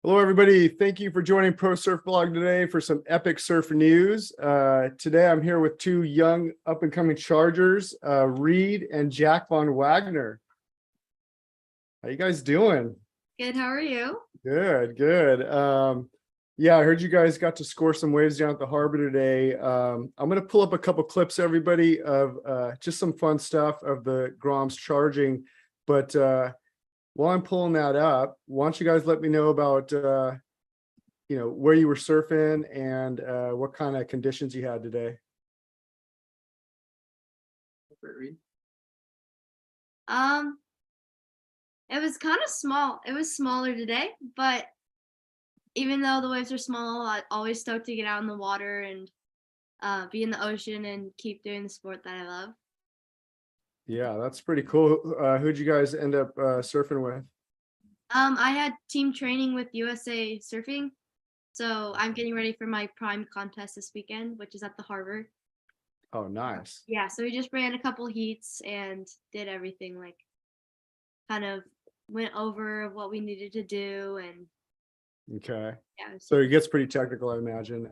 Hello, everybody. Thank you for joining Pro Surf Blog today for some epic surf news. Today, I'm here with two young up-and-coming chargers, Reid and Jack Van Wagoner. How you guys doing? Good. How are you? Good, good. Yeah, I heard you guys got to score some waves down at the harbor today. I'm going to pull up a couple clips, everybody, of just some fun stuff of the Groms charging. But while I'm pulling that up, why don't you guys let me know about, where you were surfing and what kind of conditions you had today. It was kind of small. It was smaller today, but even though the waves are small, I'm always stoked to get out in the water and be in the ocean and keep doing the sport that I love. Yeah, that's pretty cool. Who'd you guys end up surfing with? I had team training with USA Surfing, so I'm getting ready for my prime contest this weekend, which is at the harbor. Oh, nice. Yeah, so we just ran a couple heats and did everything, like kind of went over what we needed to do. And Okay. yeah, So it gets pretty technical, I imagine.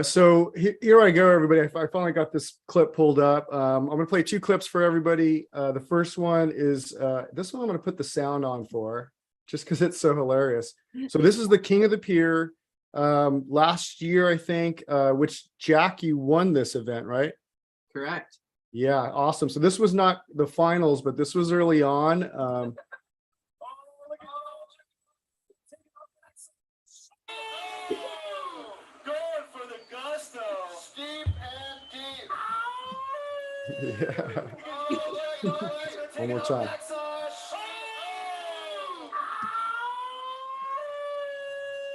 So here I go, everybody. I finally got this clip pulled up. I'm going to play two clips for everybody. The first one is this one I'm going to put the sound on for, just because it's so hilarious. So this is the King of the Pier. Last year, I think, which Jack, you won this event, right? Correct. Yeah, awesome. So this was not the finals, but this was early on. Yeah. One more time.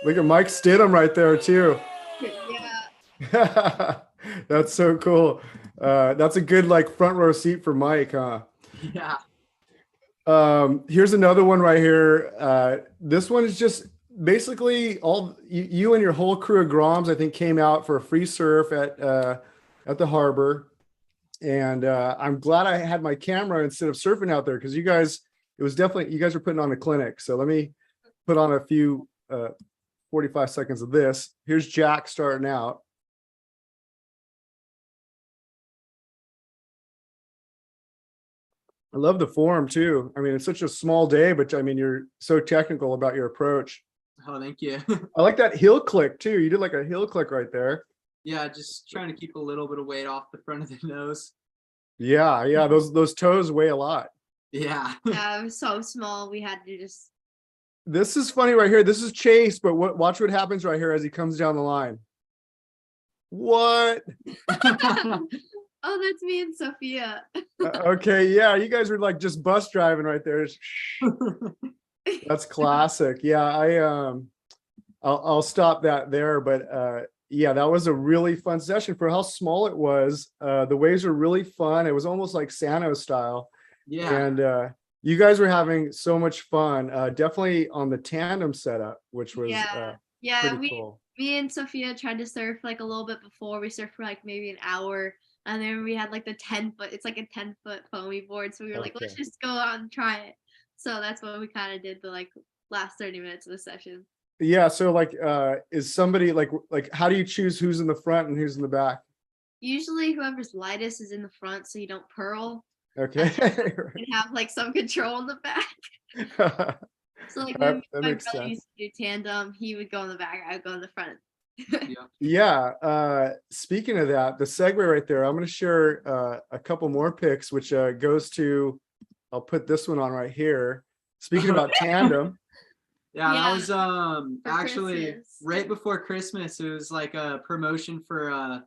Look at Mike Stidham right there too. yeah. That's so cool. That's a good front row seat for Mike, huh? Yeah. Here's another one right here. This one is just basically all you and your whole crew of Groms, I think, came out for a free surf at the harbor. And I'm glad I had my camera instead of surfing out there, because you guys were putting on a clinic. So let me put on a few 45 seconds of this. Here's Jack starting out. I love the form too. I mean, it's such a small day, but I mean, you're so technical about your approach. Oh, thank you. I like that heel click too. You did like a heel click right there. Yeah, just trying to keep a little bit of weight off the front of the nose. Yeah. Those toes weigh a lot. Yeah. Yeah, it was so small. We had to just. This is funny right here. This is Chase, but watch what happens right here as he comes down the line. What? Oh, that's me and Sophia. Okay, yeah, you guys were like just bus driving right there. That's classic. Yeah, I'll stop that there, but yeah, that was a really fun session for how small it was. The waves were really fun. It was almost like Sano style. Yeah. And you guys were having so much fun. Definitely on the tandem setup, which was pretty cool. Me and Sophia tried to surf like a little bit before. We surfed for like maybe an hour, and then we had like the 10-foot. It's like a 10-foot foamy board, so we were like, let's just go out and try it. So that's what we kind of did the last 30 minutes of the session. Yeah. So is somebody like how do you choose who's in the front and who's in the back? Usually whoever's lightest is in the front, so you don't purl. Okay. And have like some control in the back. So like when my brother used to do tandem, he would go in the back, I would go in the front. Yeah. Speaking of that, the segue right there, I'm going to share a couple more pics, which goes to, I'll put this one on right here. Speaking about tandem. Yeah, that was actually Christmas. Right before Christmas. It was like a promotion for a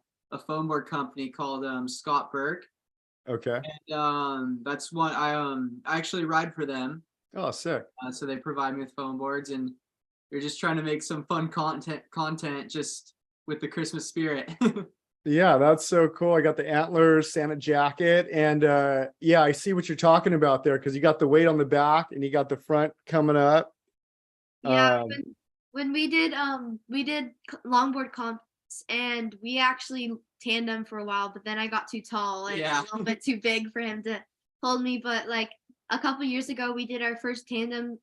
foam board company called Scott Burke. Okay. And that's one I actually ride for them. Oh, sick. So they provide me with foam boards, and you're just trying to make some fun content just with the Christmas spirit. Yeah, that's so cool. I got the antlers, Santa jacket, and yeah, I see what you're talking about there, because you got the weight on the back and you got the front coming up. Yeah, when we did longboard comps, and we actually tandem for a while, but then I got too tall and a little bit too big for him to hold me. But a couple years ago we did our first tandem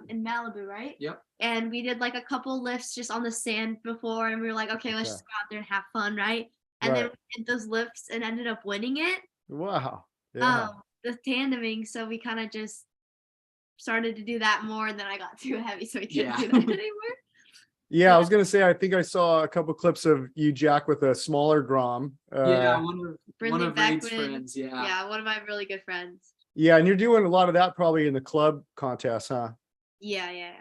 in Malibu, right? Yep. And we did like a couple lifts just on the sand before, and we were like, okay, let's Okay. just go out there and have fun, right? And then Right. we did those lifts and ended up winning it. Wow. Yeah. The tandeming, so we kind of just started to do that more, and then I got too heavy, so we couldn't do that anymore. Yeah, I was gonna say, I think I saw a couple clips of you, Jack, with a smaller Grom. Yeah, one Brindley of Reid's Beckman. friends. Yeah. Yeah, one of my really good friends. Yeah, and you're doing a lot of that probably in the club contest, huh? Yeah. Yeah,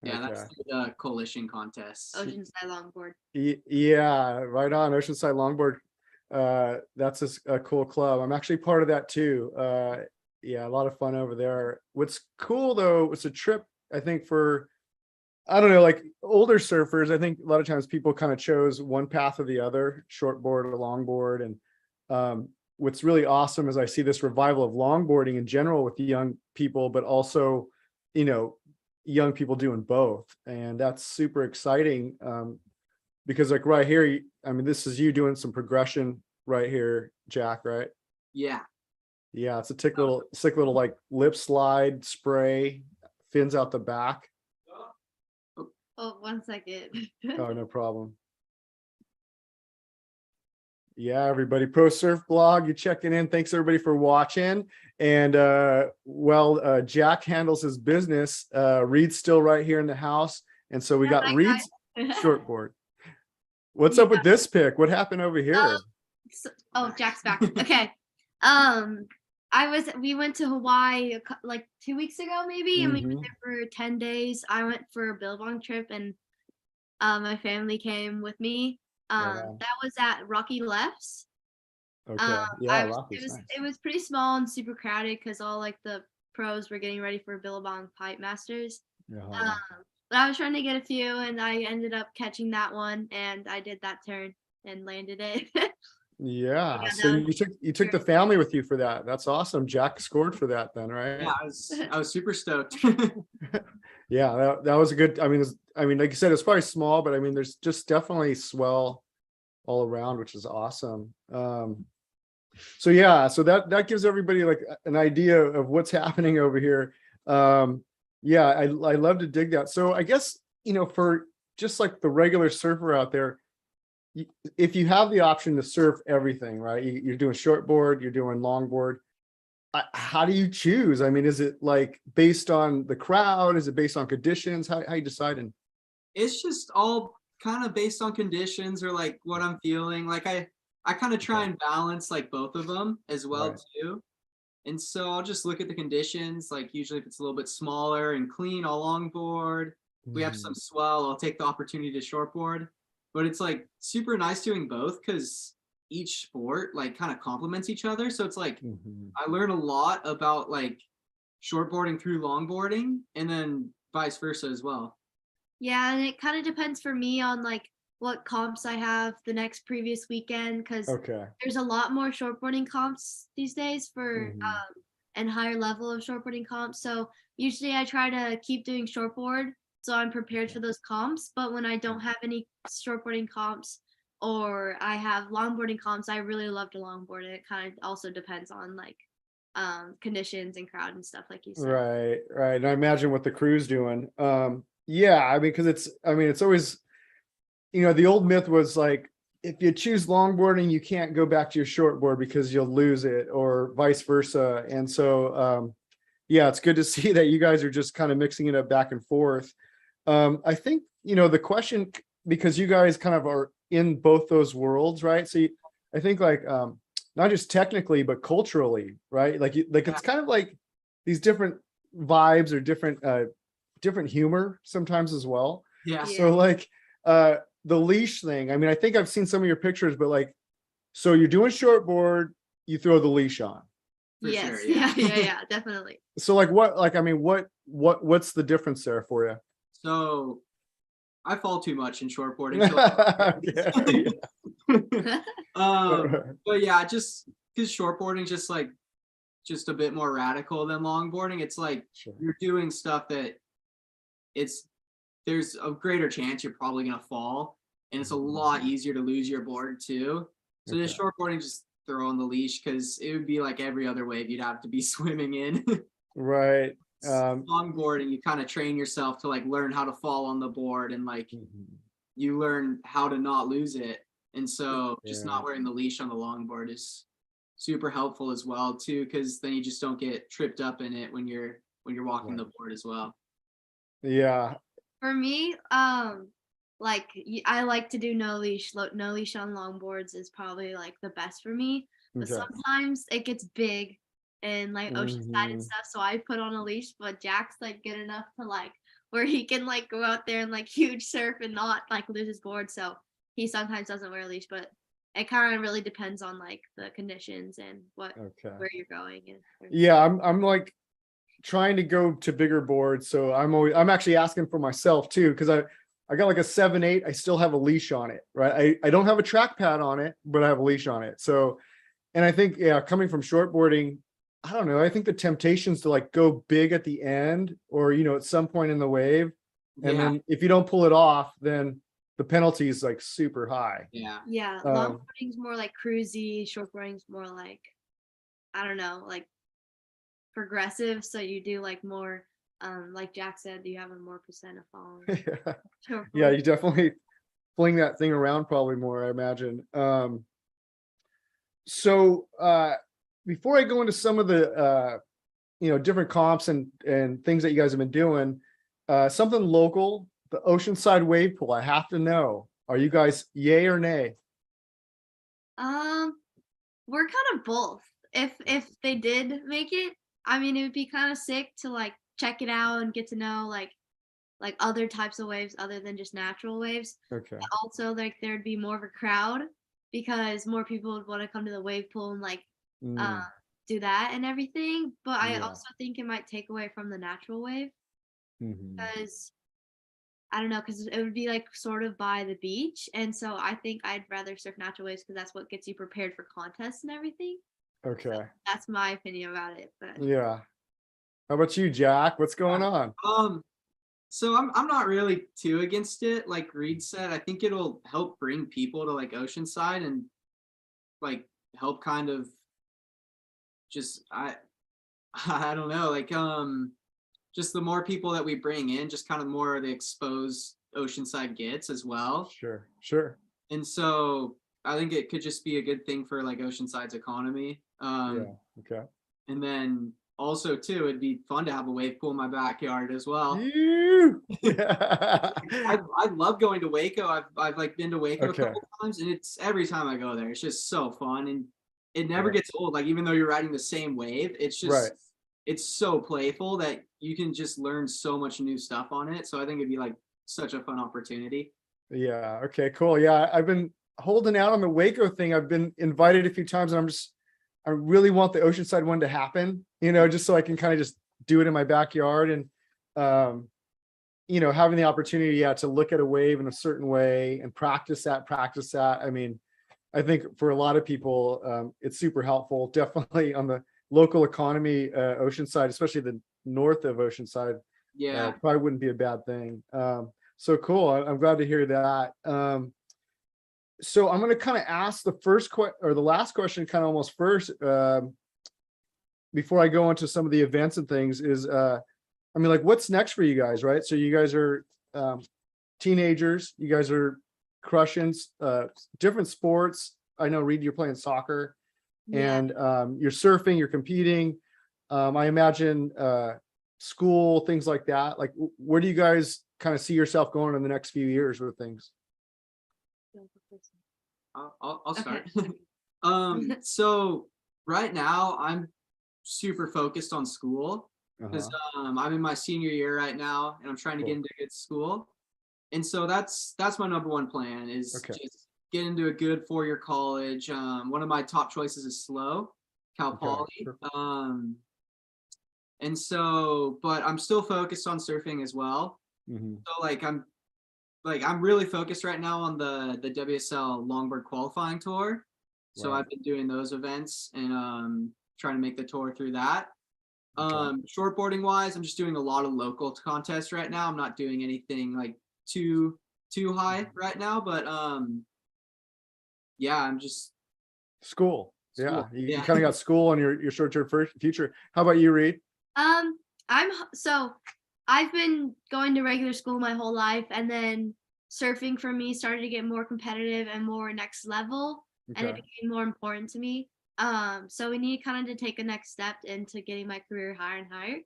Okay. that's the coalition contest. Oceanside Longboard. Yeah, right on. Oceanside Longboard. That's a cool club. I'm actually part of that too. Yeah, a lot of fun over there. What's cool though, it's a trip, I think, for, I don't know, like older surfers. I think a lot of times people kind of chose one path or the other, shortboard or longboard. And what's really awesome is I see this revival of longboarding in general with the young people, but also, you know, young people doing both. And that's super exciting. Because like right here, I mean, this is you doing some progression right here, Jack, right? Yeah. Yeah, it's a sick little like lip slide spray, fins out the back. Oh, 1 second. Oh, no problem. Yeah, everybody, Pro Surf Blog, you checking in. Thanks everybody for watching. And Jack handles his business. Reid's still right here in the house. And so we got Reid's shortboard. What's up with this pic? What happened over here? Jack's back. Okay. We went to Hawaii like 2 weeks ago, maybe, and we were there for 10 days. I went for a Billabong trip, and my family came with me. That was at Rocky Lefts. Okay. Yeah, Rocky's nice. It was pretty small and super crowded because all like the pros were getting ready for Billabong Pipe Masters. But I was trying to get a few, and I ended up catching that one, and I did that turn and landed it. Yeah. So you took the family with you for that. That's awesome. Jack scored for that then, right? Yeah, I was super stoked. Yeah, that was a good. I mean, like you said, it's probably small, but I mean, there's just definitely swell all around, which is awesome. So yeah, so that gives everybody like an idea of what's happening over here. Yeah, I love to dig that. So I guess, you know, for just like the regular surfer out there, if you have the option to surf everything, right? You're doing shortboard, you're doing longboard. How do you choose? I mean, is it like based on the crowd? Is it based on conditions? How you deciding? It's just all kind of based on conditions or like what I'm feeling. Like I kind of try and balance like both of them as well too. And so I'll just look at the conditions. Like usually if it's a little bit smaller and clean, I'll longboard. If we have some swell, I'll take the opportunity to shortboard. But it's like super nice doing both because each sport like kind of complements each other. So it's like I learn a lot about like shortboarding through longboarding and then vice versa as well. Yeah, and it kind of depends for me on like what comps I have the next previous weekend, because there's a lot more shortboarding comps these days for and higher level of shortboarding comps. So usually I try to keep doing shortboard so I'm prepared for those comps. But when I don't have any shortboarding comps or I have longboarding comps, I really love to longboard. It kind of also depends on like conditions and crowd and stuff, like you said. Right. And I imagine what the crew's doing. Yeah, I mean, because it's always, you know, the old myth was like, if you choose longboarding, you can't go back to your shortboard because you'll lose it, or vice versa. And so, yeah, it's good to see that you guys are just kind of mixing it up back and forth. I think, you know, the question, because you guys kind of are in both those worlds, right? So I think like, not just technically, but culturally, right? Like it's kind of like these different vibes or different humor sometimes as well. Yeah. So like, the leash thing, I mean, I think I've seen some of your pictures, but like, so you're doing shortboard, you throw the leash on. Yes. Sure, yeah, definitely. So like what's the difference there for you? So I fall too much in shortboarding. But yeah, just because shortboarding just a bit more radical than longboarding. It's like you're doing stuff that there's a greater chance you're probably gonna fall, and it's a lot easier to lose your board too. So just shortboarding, just throw on the leash, because it would be like every other wave you'd have to be swimming in. Right. Longboarding, you kind of train yourself to like learn how to fall on the board, and like you learn how to not lose it. And so just not wearing the leash on the longboard is super helpful as well too, because then you just don't get tripped up in it when you're walking the board as well. Yeah. For me, like I like to do no leash. No leash on longboards is probably like the best for me. But sometimes it gets big and like Oceanside and stuff, so I put on a leash. But Jack's like good enough to like where he can like go out there and like huge surf and not like lose his board. So he sometimes doesn't wear a leash, but it kind of really depends on like the conditions and where you're going. Yeah, I'm like trying to go to bigger boards, so I'm actually asking for myself too, because I got like a 7/8. I still have a leash on it, right? I don't have a track pad on it, but I have a leash on it. So, and I think coming from shortboarding, I don't know. I think the temptations to like go big at the end, or at some point in the wave, and then if you don't pull it off, then the penalty is like super high. Yeah. Longboarding's more like cruisy. Shortboarding's more like, I don't know, like progressive. So you do like more, like Jack said, you have a more percent of falling. Yeah, you definitely fling that thing around probably more, I imagine. So before I go into some of the different comps and things that you guys have been doing, something local, the Oceanside wave pool, I have to know, are you guys yay or nay? We're kind of both. If they did make it, I mean, it would be kind of sick to like check it out and get to know like other types of waves other than just natural waves. Okay. But also, like there'd be more of a crowd because more people would want to come to the wave pool and like do that and everything. But I also think it might take away from the natural wave because I don't know, because it would be like sort of by the beach, and so I think I'd rather surf natural waves because that's what gets you prepared for contests and everything. Okay. So that's my opinion about it. But yeah. How about you, Jack? What's going on? So I'm not really too against it. Like Reid said, I think it'll help bring people to like Oceanside and like help kind of just I don't know, like just the more people that we bring in, just kind of more the exposed Oceanside gets as well. Sure. And so I think it could just be a good thing for like Oceanside's economy. Okay. And then also too, it'd be fun to have a wave pool in my backyard as well. I love going to Waco. I've like been to Waco a couple times, and it's every time I go there, it's just so fun, and it never gets old. Like even though you're riding the same wave, it's just it's so playful that you can just learn so much new stuff on it. So I think it'd be like such a fun opportunity. Yeah. Okay, cool. Yeah. I've been holding out on the Waco thing. I've been invited a few times, and I really want the Oceanside one to happen, just so I can kind of just do it in my backyard and, having the opportunity to look at a wave in a certain way and practice that. I mean, I think for a lot of people, it's super helpful, definitely on the local economy, Oceanside, especially the north of Oceanside. Probably wouldn't be a bad thing. So cool. I'm glad to hear that. So I'm going to kind of ask the last question kind of almost first, before I go into some of the events and things is, I mean, like what's next for you guys, right? So you guys are teenagers, you guys are crushing different sports. I know, Reid, you're playing soccer and you're surfing, you're competing. I imagine school, things like that. Like where do you guys kind of see yourself going in the next few years with things? I'll start. So right now I'm super focused on school because I'm in my senior year right now and I'm trying to get into a good school. And so that's my number one plan is just get into a good 4-year college. One of my top choices is Cal Poly. And so, but I'm still focused on surfing as well. So I'm really focused right now on the WSL Longboard qualifying tour. So I've been doing those events and trying to make the tour through that. Shortboarding wise, I'm just doing a lot of local contests right now. I'm not doing anything like too high right now, but I'm just school. You kind of got school on your short-term future. How about you, Reid? I've been going to regular school my whole life, and then surfing for me started to get more competitive and more next level, and it Okay. became more important to me. So we need kind of to take a next step into getting my career higher and higher.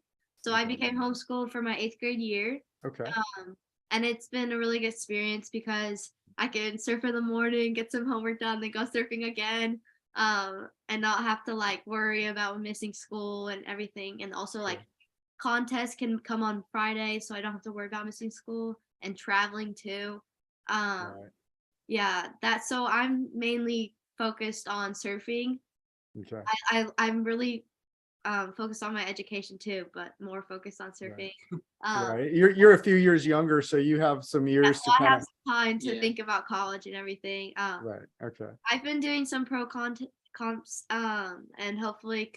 So I Okay. became homeschooled for my 8th grade year. Okay. And it's been a really good experience because I can surf in the morning, get some homework done, then go surfing again, and not have to like worry about missing school and everything. And also like contests can come on Friday, so I don't have to worry about missing school and traveling too. Right. Yeah, so I'm mainly focused on surfing. Okay. I'm really focused on my education too, but more focused on surfing. Right. You're a few years younger, so you have some Yeah, years to so I kind have of. some time to Yeah. think about college and everything. Right. Okay. I've been doing some pro comps, and hopefully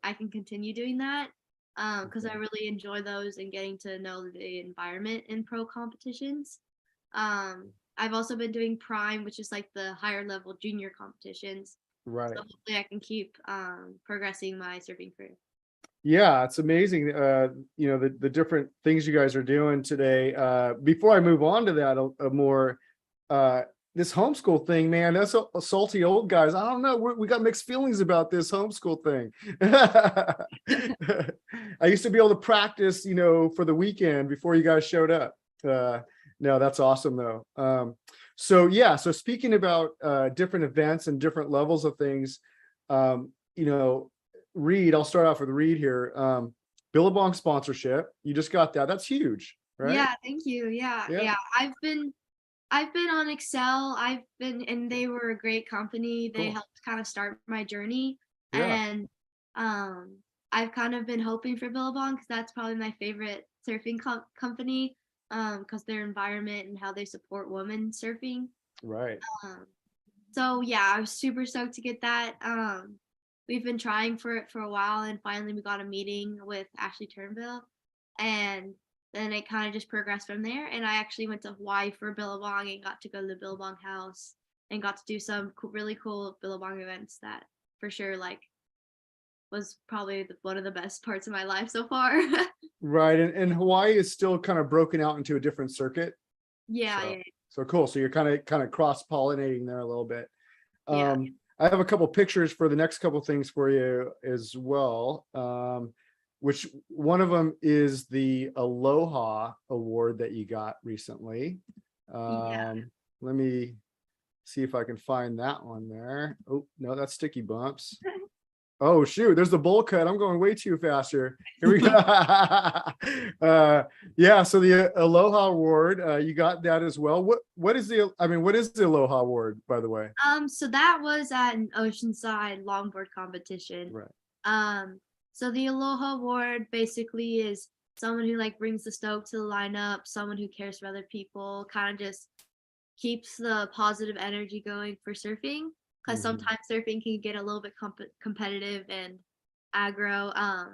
I can continue doing that, because I Okay. really enjoy those and getting to know the environment in pro competitions. I've also been doing prime, which is like the higher level junior competitions. Right. So hopefully I can keep progressing my surfing career. Yeah, it's amazing. The different things you guys are doing today. Before I move on to that, a more this homeschool thing, man, that's a salty old guys. I don't know. We got mixed feelings about this homeschool thing. I used to be able to practice, for the weekend before you guys showed up. No, that's awesome though. So yeah, so speaking about different events and different levels of things, Reid, I'll start off with Reid here. Billabong sponsorship. You just got that. That's huge, right? Yeah, thank you. Yeah, Yeah. yeah. I've been on Excel. And they were a great company. They Cool. helped kind of start my journey. Yeah. And I've kind of been hoping for Billabong because that's probably my favorite surfing company. Because their environment and how they support women surfing. Right. So yeah, I was super stoked to get that. We've been trying for it for a while, and finally we got a meeting with Ashley Turnbull, and then it kind of just progressed from there. And I actually went to Hawaii for Billabong and got to go to the Billabong house and got to do some really cool Billabong events that for sure like was probably one of the best parts of my life so far. Right. And Hawaii is still kind of broken out into a different circuit. Yeah, So, yeah, so cool. So you're kind of cross-pollinating there a little bit. yeah. I have a couple pictures for the next couple things for you as well. Which one of them is the Aloha award that you got recently. Yeah. Let me see if I can find that one there. Oh, no, that's sticky bumps. Oh shoot, there's the bowl cut. I'm going way too faster. Here we go. Yeah, so the Aloha award, you got that as well. What is the Aloha award, by the way? So that was at an Oceanside longboard competition. Right. So the Aloha award basically is someone who like brings the stoke to the lineup, someone who cares for other people, kind of just keeps the positive energy going for surfing. Because sometimes surfing can get a little bit competitive and aggro.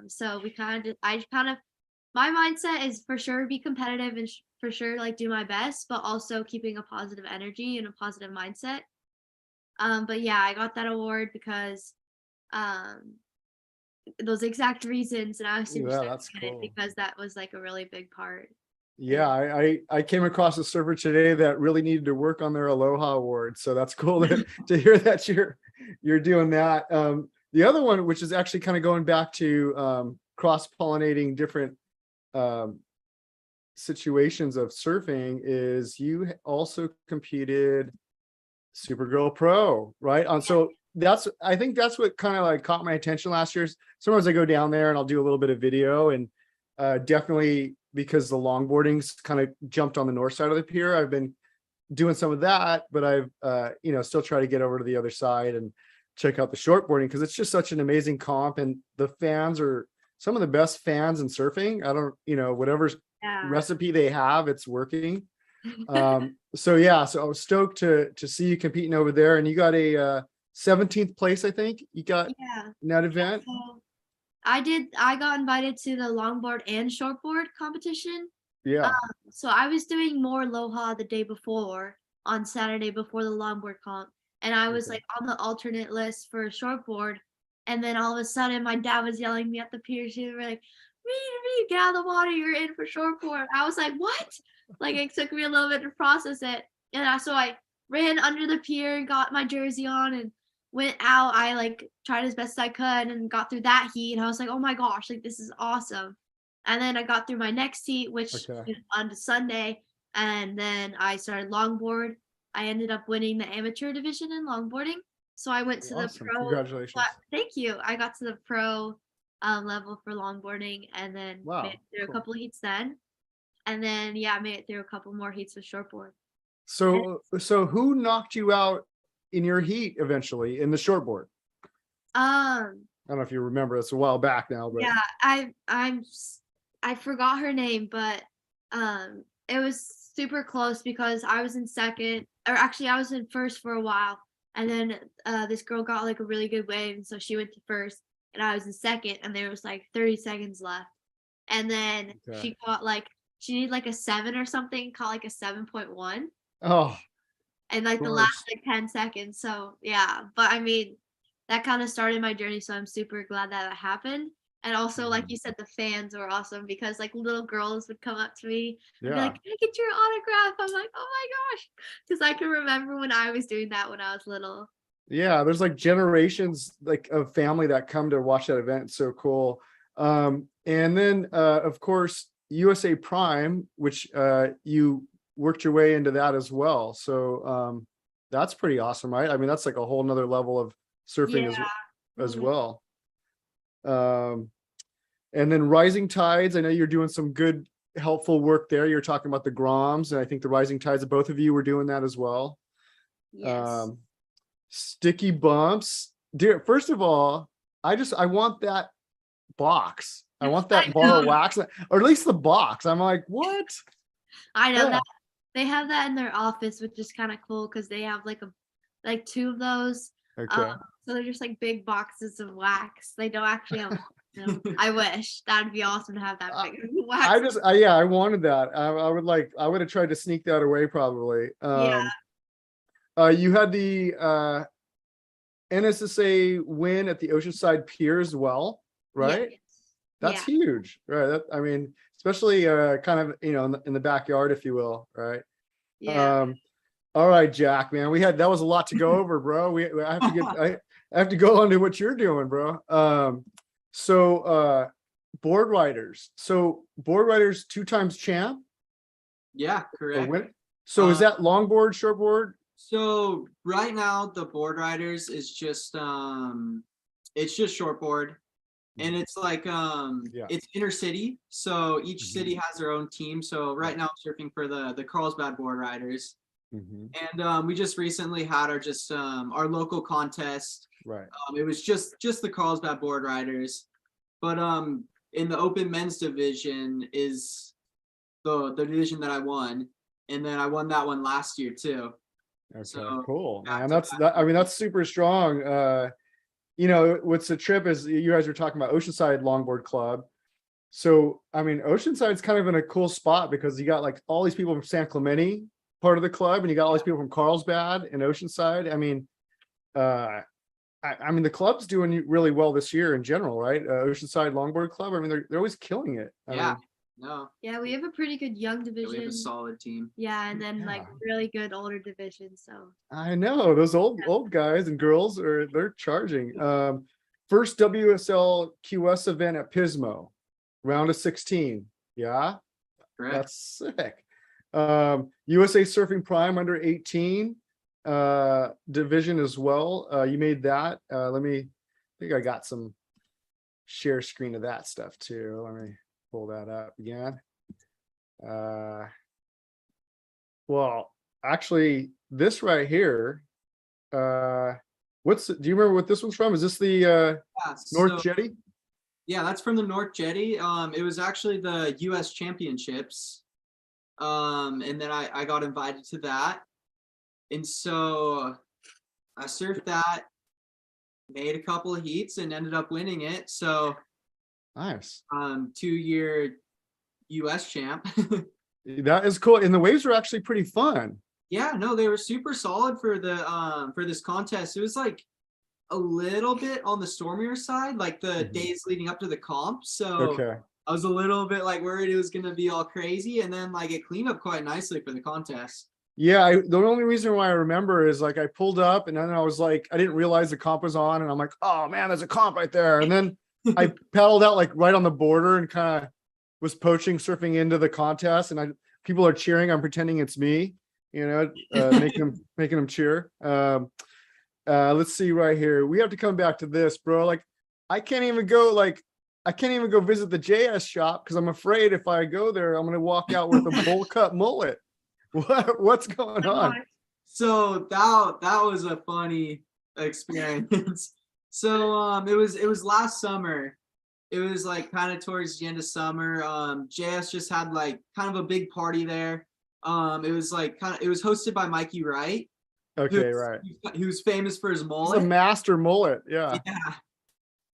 So my mindset is for sure be competitive and for sure like do my best, but also keeping a positive energy and a positive mindset. But yeah, I got that award because those exact reasons, and I was super Yeah, stoked that's to get it cool. because that was like a really big part. Yeah, I came across a server today that really needed to work on their Aloha award. So that's cool to hear that you're doing that. The other one, which is actually kind of going back to cross-pollinating different situations of surfing, is you also competed Girl Pro, right? So I think that's what kind of like caught my attention last year. Sometimes I go down there and I'll do a little bit of video, and definitely because the longboarding's kind of jumped on the north side of the pier, I've been doing some of that, but I've still try to get over to the other side and check out the shortboarding because it's just such an amazing comp, and the fans are some of the best fans in surfing. I don't, whatever recipe they have, it's working. So yeah, so I was stoked to see you competing over there, and you got a 17th place, I think you got in that event. So I got invited to the longboard and shortboard competition. Yeah. So I was doing more Aloha the day before on Saturday before the longboard comp, and I was like on the alternate list for shortboard. And then all of a sudden, my dad was yelling at me at the pier. She was like, Reid, get out of the water. You're in for shortboard. I was like, what? Like, it took me a little bit to process it. And so I ran under the pier and got my jersey on and went out. I like tried as best I could and got through that heat. And I was like, oh my gosh, like this is awesome. And then I got through my next heat, which on Sunday. And then I started longboard. I ended up winning the amateur division in longboarding. So I went to the pro. Congratulations. Thank you. I got to the pro level for longboarding and then made it through a couple of heats then. And then, I made it through a couple more heats with shortboard. So who knocked you out in your heat eventually in the shortboard? I don't know if you remember. It's a while back now, but yeah, I forgot her name, but it was super close because I was in second, or actually I was in first for a while, and then this girl got like a really good wave, and so she went to first, and I was in second, and there was like 30 seconds left, and then she got like she needed like a 7 or something, caught like a 7.1. Oh. And like the last like 10 seconds. So yeah, but I mean, that kind of started my journey. So I'm super glad that it happened. And also, like you said, the fans were awesome because like little girls would come up to me and be like, "Can I get your autograph?" I'm like, "Oh my gosh," because I can remember when I was doing that when I was little. Yeah, there's like generations like of family that come to watch that event. It's so cool. And then of course USA Prime, which you worked your way into that as well. So that's pretty awesome, right? I mean, that's like a whole nother level of surfing as well. And then Rising Tides, I know you're doing some good helpful work there. You're talking about the Groms, and I think the Rising Tides, both of you were doing that as well. Yes. Sticky bumps, dear. First of all, I want that box. I want that bar of wax, or at least the box. I'm like, what? I know that they have that in their office, which is kind of cool because they have like 2 of those. So they're just like big boxes of wax. They don't actually have. I wish that'd be awesome to have that big wax. I wanted that. I would have tried to sneak that away probably. You had the NSSA win at the Oceanside Pier as well, right? Yes. That's huge, right? I mean, especially kind of in the backyard, if you will, right? Yeah. All right, Jack, man, that was a lot to go over, bro. I have to go on to what you're doing, bro. So BoardRiders. So BoardRiders 2 times champ. Yeah, correct. So is that longboard, shortboard? So right now the BoardRiders is just it's just shortboard. And it's like it's inner city, so each city has their own team. So right now I'm surfing for the Carlsbad BoardRiders, and we just recently had our local contest. Right. It was just the Carlsbad BoardRiders, but in the open men's division is the division that I won, and then I won that one last year too. Okay, so, cool, man. That's super strong. What's the trip is you guys were talking about Oceanside Longboard Club. So, I mean, Oceanside's kind of in a cool spot because you got like all these people from San Clemente part of the club, and you got all these people from Carlsbad and Oceanside. I mean, the club's doing really well this year in general, right? Oceanside Longboard Club. I mean, they're always killing it. Yeah, we have a pretty good young division. We have a solid team. Yeah, and then like really good older division. So I know those old guys and girls they're charging. First WSL QS event at Pismo, round of 16. Yeah, correct. That's sick. USA Surfing Prime under 18 division as well. You made that. I think I got some share screen of that stuff too. Let me pull that up again. Well, actually, this right here. Do you remember what this one's from? Is this the North Jetty? Yeah, that's from the North Jetty. It was actually the US Championships. And then I got invited to that. And so I surfed that, made a couple of heats, and ended up winning it. So nice. 2-year US champ. That is cool. And the waves were actually pretty fun. Yeah, no, they were super solid for this contest. It was like a little bit on the stormier side, like the days leading up to the comp. So I was a little bit like worried it was gonna be all crazy, and then like it cleaned up quite nicely for the contest. Yeah, the only reason why I remember is like I pulled up and then I was like, I didn't realize the comp was on, and I'm like, oh man, there's a comp right there. And then I paddled out like right on the border and kind of was poaching surfing into the contest, and people are cheering. I'm pretending it's me, making them cheer. Let's see right here. We have to come back to this, bro. Like I can't even go visit the JS shop because I'm afraid if I go there, I'm gonna walk out with a bowl cut mullet. What's going on? So that was a funny experience. So it was last summer. It was like kind of towards the end of summer. JS just had like kind of a big party there. It was hosted by Mikey Wright. Okay, right. He was famous for his mullet. He's a master mullet, yeah. Yeah.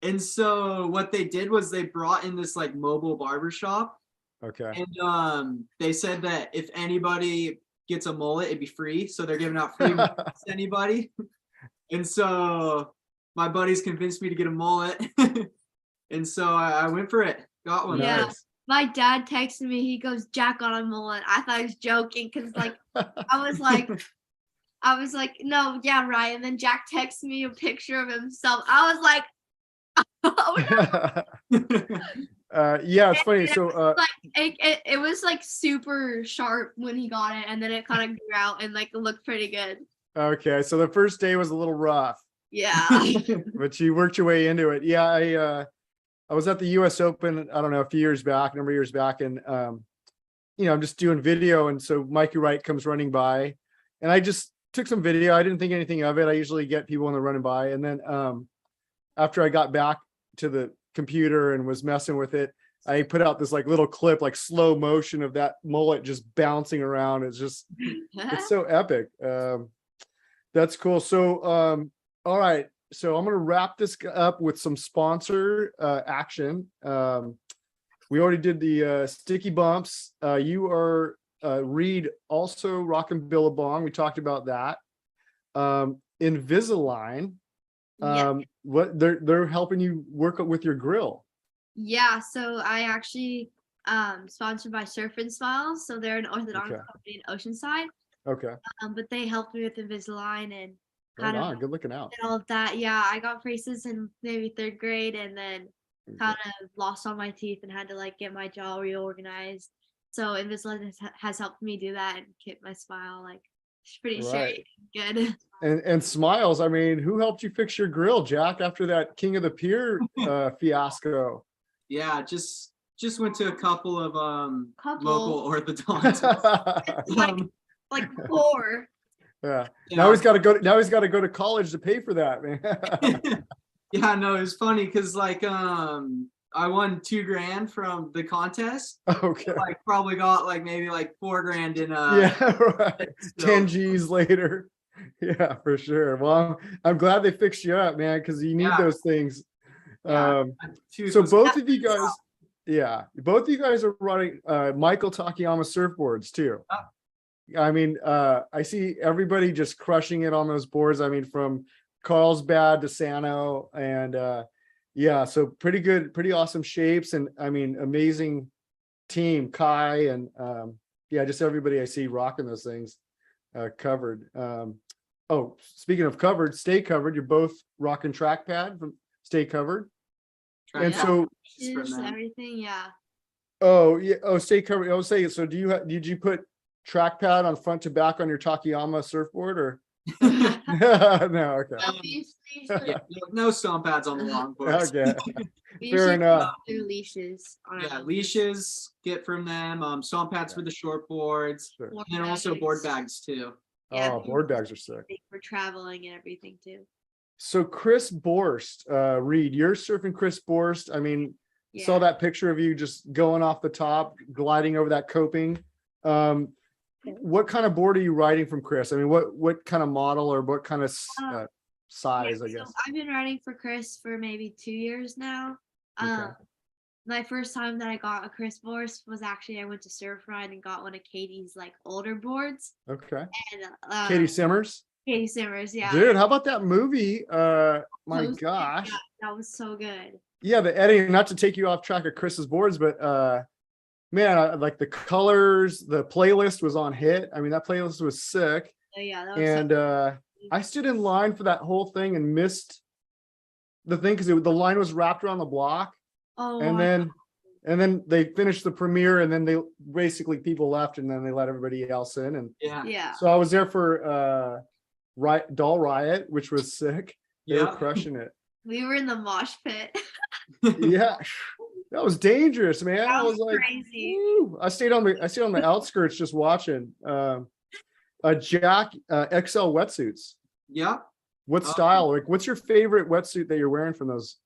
And so what they did was they brought in this like mobile barbershop. Okay. And they said that if anybody gets a mullet, it'd be free. So they're giving out free mullets to anybody. And so my buddies convinced me to get a mullet. And so I went for it. Got one. Yeah. Nice. My dad texted me. He goes, Jack got a mullet. I thought he was joking because like I was like, no, yeah, right. And then Jack texted me a picture of himself. I was like, oh no. Yeah, it's funny. So it was like super sharp when he got it, and then it kind of grew out and like it looked pretty good. okay, so the first day was a little rough, Yeah. but you worked your way into it. Yeah, I was at the US Open, I don't know, a number of years back, and I'm just doing video, and so Mikey Wright comes running by, and I just took some video. I didn't think anything of it. I usually get people when they're running by, and then after I got back to the computer and was messing with it, I put out this like little clip, like slow motion of that mullet just bouncing around. It's so epic. That's cool. So all right, so I'm gonna wrap this up with some sponsor action. We already did the sticky bumps. You are Reid, also rocking Billabong. We talked about that. Invisalign. What they're helping you work with your grill. Yeah, so I actually sponsored by Surf and Smiles, so they're an orthodontic company in Oceanside. Okay. But they helped me with Invisalign and kind of good looking out. And all of that. Yeah, I got braces in maybe 3rd grade, and then kind of lost all my teeth and had to like get my jaw reorganized. So Invisalign has helped me do that and keep my smile like pretty straight, good. And smiles. I mean, who helped you fix your grill, Jack, after that King of the Pier fiasco? Yeah, just went to a couple of local orthodontists. like 4. Yeah. Now he's got to go to college to pay for that, man. Yeah, no, it was funny because like I won $2,000 from the contest. Okay. Like probably got like maybe like $4,000 in yeah, right. 10 G's later. Yeah, for sure. Well, I'm glad they fixed you up, man, because you need those things. So both of you guys are running Michael Takayama surfboards too. I mean, I see everybody just crushing it on those boards. I mean, from Carlsbad to Sano, and so pretty good, pretty awesome shapes, and I mean, amazing team, Kai, and just everybody I see rocking those things covered. Oh, speaking of covered, Stay Covered, you're both rocking trackpad from Stay Covered. And so everything, yeah. Oh, yeah. Oh, Stay Covered. I was saying, so did you put trackpad on front to back on your Takayama surfboard, or no? Okay. No stomp pads on the longboards. Okay. Fair enough. Do leashes. Leashes get from them. Stomp pads for the shortboards, and then also board bags too. Yeah, board bags are sick for traveling and everything too. So Chris Borst, Reid, you're surfing Chris Borst. I mean, saw that picture of you just going off the top, gliding over that coping. What kind of board are you riding from Chris? I mean, what kind of model or what kind of size, I guess? So I've been riding for Chris for maybe 2 years now. My first time that I got a Chris Borst was actually I went to Surf Ride and got one of Katie's like older boards. Okay. And Katie Simmers. Katie Simmers, yeah. Dude, how about that movie? My gosh. That was so good. yeah, the editing, not to take you off track of Chris's boards, but man, like the colors, the playlist was on hit. I mean, that playlist was sick. Oh, yeah, that was And I stood in line for that whole thing and missed the thing because the line was wrapped around the block. oh, And then they finished the premiere, and then they basically people left, and then they let everybody else in. And yeah. so I was there for Doll Riot, which was sick. They were crushing it. We were in the mosh pit. Yeah, that was dangerous, man. That I was was like, crazy. woo. I stayed on the outskirts just watching. A Jack XL wetsuits. Yeah. What style? Like, what's your favorite wetsuit that you're wearing from those?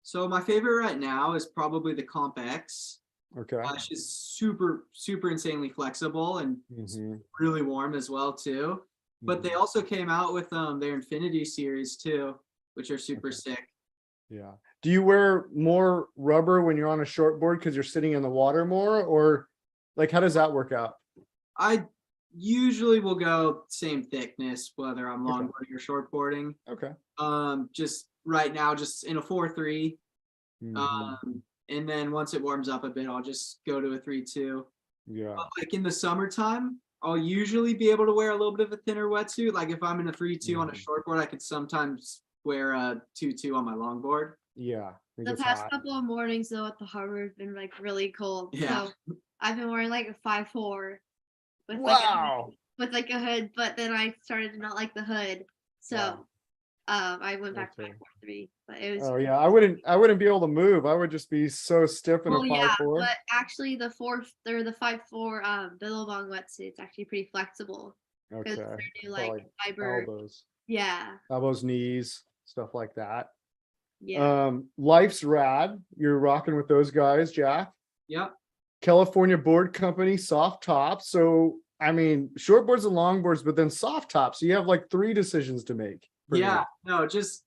So my favorite right now is probably the Comp X. Okay. It's just super, super insanely flexible and really warm as well too. But they also came out with their Infinity series too, which are super sick. Yeah. Do you wear more rubber when you're on a shortboard because you're sitting in the water more, or like how does that work out? I usually will go same thickness whether I'm longboarding or shortboarding. Okay. Just right now, just in a 4.3. And then once it warms up a bit, I'll just go to a 3.2. Yeah. But like in the summertime, I'll usually be able to wear a little bit of a thinner wetsuit. Like if I'm in a 3.2 on a shortboard, I could sometimes wear a 2.2 on my longboard. Yeah. The past couple of mornings though at the harbor have been like really cold. Yeah. So I've been wearing like a 5.4 with like a hood, but then I started to not like the hood. So I went back to 5.43. But it was I wouldn't be able to move. I would just be so stiff in a 5.4. But actually the 5.4 Billabong wetsuit's actually pretty flexible. Okay. They're new, like fiber. Elbows. Yeah. Elbows, knees, stuff like that. Yeah. Life's Rad. You're rocking with those guys, Jack. Yep. California Board Company, soft tops. So I mean, shortboards and longboards, but then soft tops. So you have like 3 decisions to make. Yeah, no, just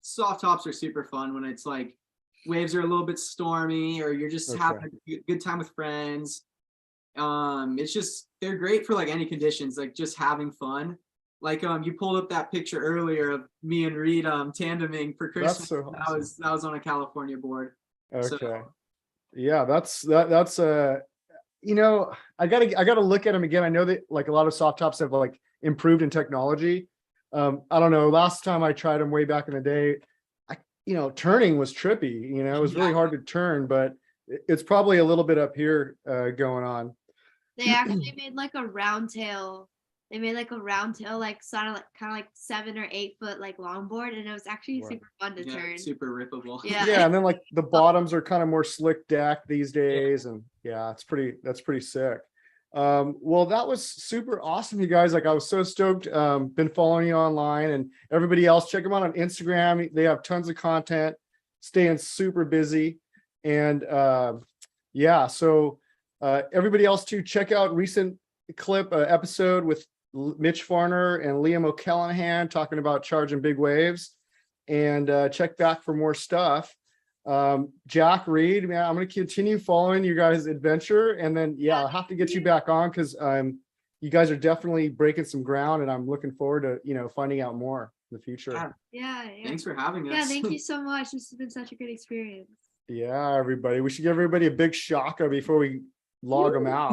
soft tops are super fun when it's like waves are a little bit stormy or you're just having a good time with friends. It's just, they're great for like any conditions, like just having fun. Like you pulled up that picture earlier of me and Reid tandeming for Christmas. That's so awesome. That was on a California board. Okay. So, yeah, that's you know, I gotta look at them again. I know that like a lot of soft tops have like improved in technology. I don't know. Last time I tried them way back in the day, turning was trippy. It was really hard to turn, but it's probably a little bit up here going on. They actually made like a round tail. They made like a round tail, like sort of like kind of like 7 or 8 foot like longboard, and it was actually super fun to turn. Super rippable. Yeah, and then like the bottoms are kind of more slick deck these days, and that's pretty sick. Well, that was super awesome, you guys. Like I was so stoked. Been following you online, and everybody else, check them out on Instagram. They have tons of content, staying super busy, and so everybody else too, check out recent clip episode with Mitch Farner and Liam O'Callahan talking about charging big waves, and check back for more stuff. Jack, Reid, man, I'm going to continue following you guys' adventure, and then I'll have to get you back on because you guys are definitely breaking some ground, and I'm looking forward to finding out more in the future. Yeah. Thanks for having us. Yeah, thank you so much. This has been such a good experience. Yeah, everybody, we should give everybody a big shaka before we log them out.